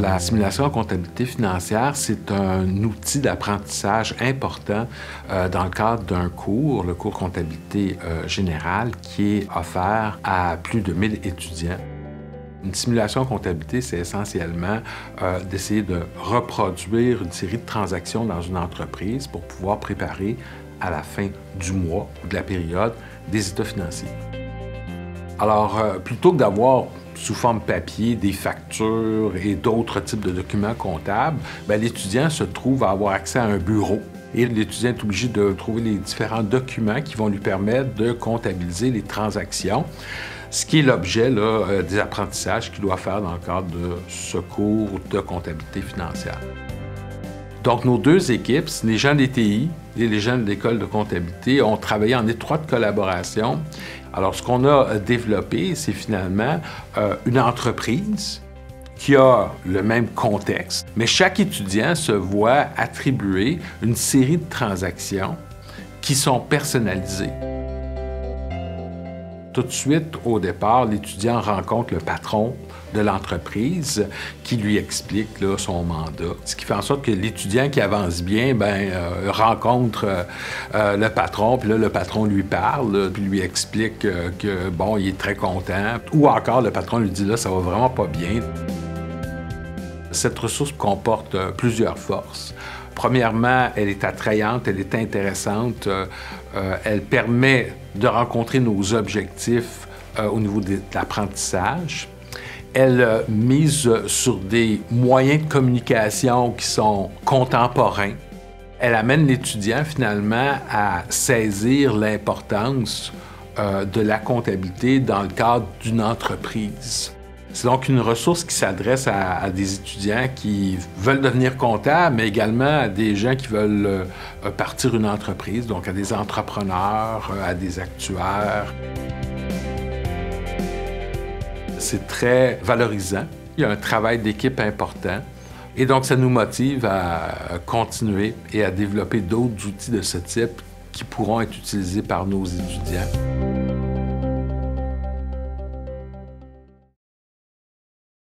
La simulation en comptabilité financière, c'est un outil d'apprentissage important dans le cadre d'un cours, le cours comptabilité générale, qui est offert à plus de 1000 étudiants. Une simulation en comptabilité, c'est essentiellement d'essayer de reproduire une série de transactions dans une entreprise pour pouvoir préparer à la fin du mois ou de la période des états financiers. Alors, plutôt que d'avoir sous forme papier des factures et d'autres types de documents comptables, l'étudiant se trouve à avoir accès à un bureau. Et l'étudiant est obligé de trouver les différents documents qui vont lui permettre de comptabiliser les transactions, ce qui est l'objet des apprentissages qu'il doit faire dans le cadre de ce cours de comptabilité financière. Donc, nos deux équipes, les gens des TI et les gens de l'école de comptabilité, ont travaillé en étroite collaboration. Alors, ce qu'on a développé, c'est finalement une entreprise qui a le même contexte, mais chaque étudiant se voit attribuer une série de transactions qui sont personnalisées. Tout de suite, au départ, l'étudiant rencontre le patron de l'entreprise qui lui explique son mandat. Ce qui fait en sorte que l'étudiant qui avance bien rencontre le patron, puis là, le patron lui parle, puis lui explique que, bon, il est très content. Ou encore, le patron lui dit, là, ça va vraiment pas bien. Cette ressource comporte plusieurs forces. Premièrement, elle est attrayante, elle est intéressante, elle permet de rencontrer nos objectifs au niveau de l'apprentissage. Elle mise sur des moyens de communication qui sont contemporains. Elle amène l'étudiant finalement à saisir l'importance de la comptabilité dans le cadre d'une entreprise. C'est donc une ressource qui s'adresse à des étudiants qui veulent devenir comptables, mais également à des gens qui veulent partir une entreprise, donc à des entrepreneurs, à des actuaires. C'est très valorisant. Il y a un travail d'équipe important. Et donc, ça nous motive à continuer et à développer d'autres outils de ce type qui pourront être utilisés par nos étudiants.